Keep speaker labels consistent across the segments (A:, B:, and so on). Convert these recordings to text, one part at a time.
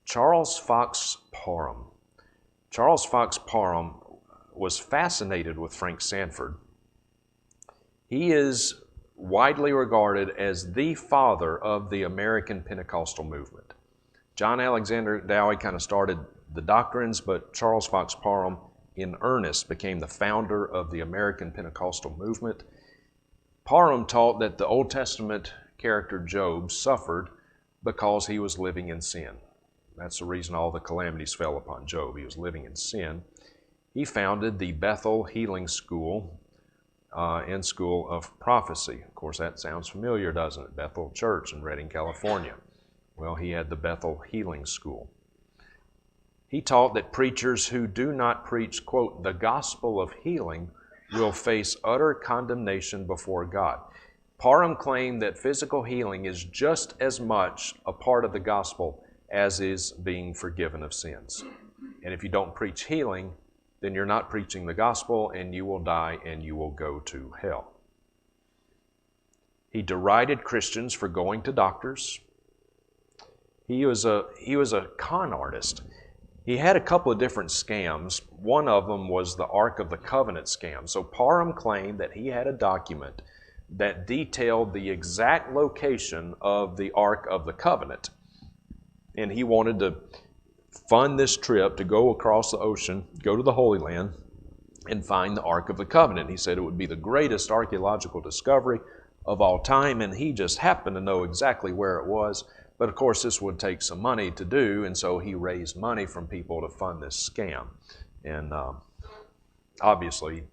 A: Charles Fox Parham. Charles Fox Parham was fascinated with Frank Sanford. He is widely regarded as the father of the American Pentecostal movement. John Alexander Dowie kind of started the doctrines, but Charles Fox Parham in earnest became the founder of the American Pentecostal movement. Parham taught that the Old Testament character Job suffered because he was living in sin. That's the reason all the calamities fell upon Job. He was living in sin. He founded the Bethel Healing School and School of Prophecy. Of course, that sounds familiar, doesn't it? Bethel Church in Redding, California. Well, he had the Bethel Healing School. He taught that preachers who do not preach, quote, the gospel of healing will face utter condemnation before God. Parham claimed that physical healing is just as much a part of the gospel as is being forgiven of sins. And if you don't preach healing, then you're not preaching the gospel, and you will die and you will go to hell. He derided Christians for going to doctors. He was a con artist. He had a couple of different scams. One of them was the Ark of the Covenant scam. So Parham claimed that he had a document that detailed the exact location of the Ark of the Covenant. And he wanted to fund this trip to go across the ocean, go to the Holy Land, and find the Ark of the Covenant. He said it would be the greatest archaeological discovery of all time, and he just happened to know exactly where it was. But of course, this would take some money to do, and so he raised money from people to fund this scam. And obviously,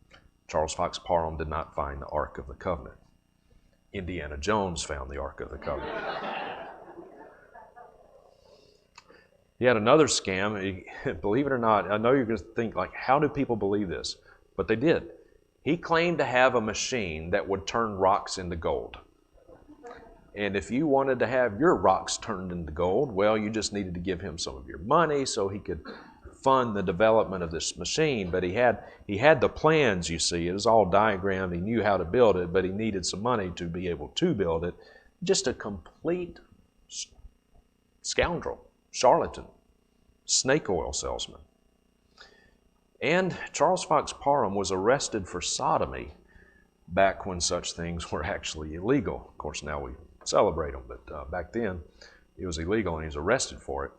A: Charles Fox Parham did not find the Ark of the Covenant. Indiana Jones found the Ark of the Covenant. He had another scam. Believe it or not, I know you're going to think, like, how do people believe this? But they did. He claimed to have a machine that would turn rocks into gold. And if you wanted to have your rocks turned into gold, well, you just needed to give him some of your money so he could fund the development of this machine. But he had the plans, you see. It was all diagrammed. He knew how to build it, but he needed some money to be able to build it. Just a complete scoundrel, charlatan, snake oil salesman. And Charles Fox Parham was arrested for sodomy back when such things were actually illegal. Of course, now we celebrate them, but back then it was illegal, and he was arrested for it.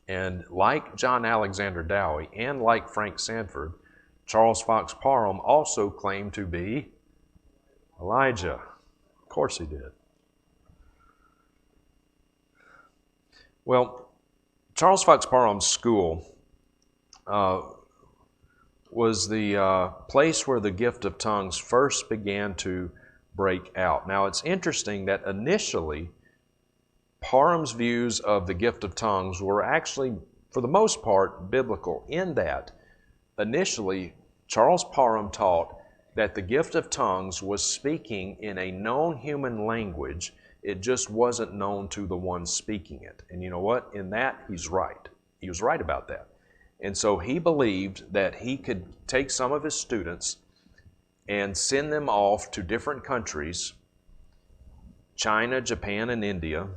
A: And like John Alexander Dowie and like Frank Sanford, Charles Fox Parham also claimed to be Elijah. Of course he did. Well, Charles Fox Parham's school was the place where the gift of tongues first began to break out. Now, it's interesting that initially Parham's views of the gift of tongues were actually, for the most part, biblical, in that initially Charles Parham taught that the gift of tongues was speaking in a known human language. It just wasn't known to the one speaking it. And you know what? In that, he's right. He was right about that. And so he believed that he could take some of his students and send them off to different countries, China, Japan, and India.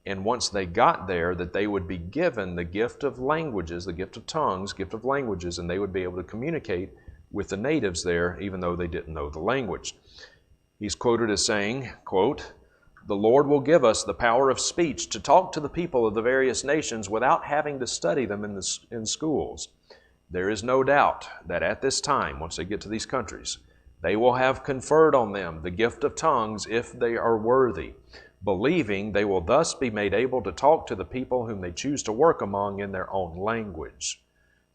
A: And once they got there, that they would be given the gift of languages, the gift of tongues, gift of languages, and they would be able to communicate with the natives there, even though they didn't know the language. He's quoted as saying, quote, "The Lord will give us the power of speech to talk to the people of the various nations without having to study them in schools. There is no doubt that at this time, once they get to these countries, they will have conferred on them the gift of tongues if they are worthy, believing they will thus be made able to talk to the people whom they choose to work among in their own language.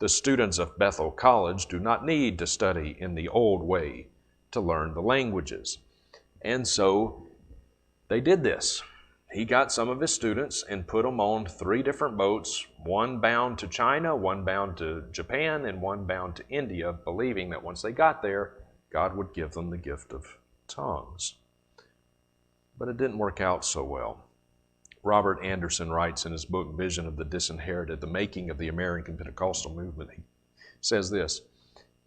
A: The students of Bethel College do not need to study in the old way to learn the languages." And so they did this. He got some of his students and put them on 3 different boats, one bound to China, one bound to Japan, and one bound to India, believing that once they got there, God would give them the gift of tongues. But it didn't work out so well. Robert Anderson writes in his book, Vision of the Disinherited, The Making of the American Pentecostal Movement. He says this,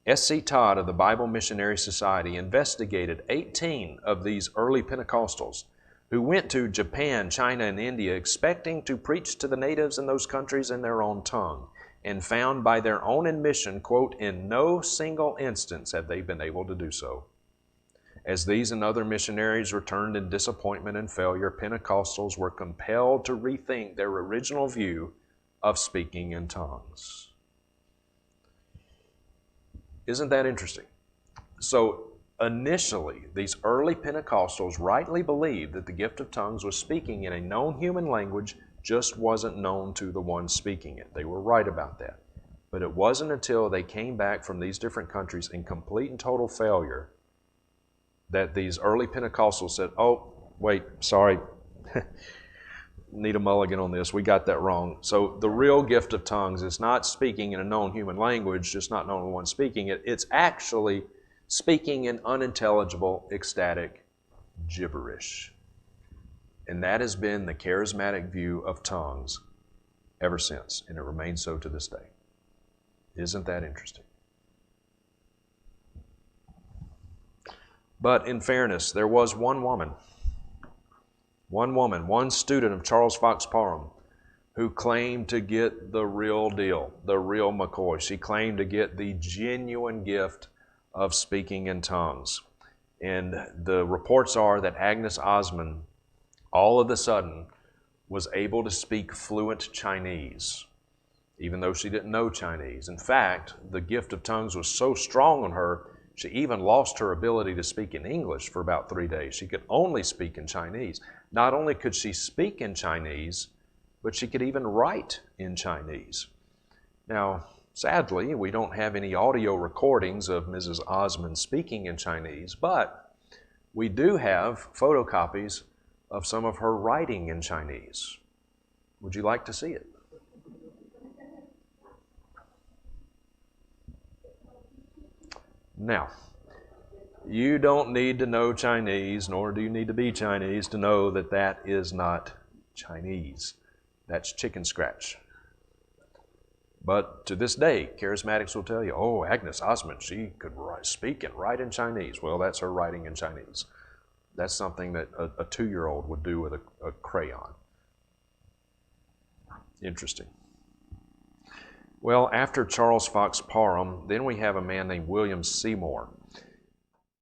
A: S.C. Todd of the Bible Missionary Society investigated 18 of these early Pentecostals who went to Japan, China, and India expecting to preach to the natives in those countries in their own tongue, and found by their own admission, quote, in no single instance have they been able to do so. As these and other missionaries returned in disappointment and failure, Pentecostals were compelled to rethink their original view of speaking in tongues. Isn't that interesting? So initially, these early Pentecostals rightly believed that the gift of tongues was speaking in a known human language, just wasn't known to the one speaking it. They were right about that. But it wasn't until they came back from these different countries in complete and total failure that these early Pentecostals said, oh, wait, sorry, need a mulligan on this. We got that wrong. So the real gift of tongues is not speaking in a known human language, just not knowing the one speaking it. It's actually speaking in unintelligible, ecstatic gibberish. And that has been the charismatic view of tongues ever since, and it remains so to this day. Isn't that interesting? But in fairness, there was one woman, one student of Charles Fox Parham, who claimed to get the real deal, the real McCoy. She claimed to get the genuine gift of speaking in tongues. And the reports are that Agnes Osmond all of a sudden was able to speak fluent Chinese, even though she didn't know Chinese. In fact, the gift of tongues was so strong on her, she even lost her ability to speak in English for about 3 days. She could only speak in Chinese. Not only could she speak in Chinese, but she could even write in Chinese. Now, sadly, we don't have any audio recordings of Mrs. Osmond speaking in Chinese, but we do have photocopies of some of her writing in Chinese. Would you like to see it? Now, you don't need to know Chinese, nor do you need to be Chinese to know that that is not Chinese. That's chicken scratch. But to this day, charismatics will tell you, oh, Agnes Osmond, she could speak and write in Chinese. Well, that's her writing in Chinese. That's something that a 2-year-old would do with a crayon. Interesting. Well, after Charles Fox Parham, then we have a man named William Seymour.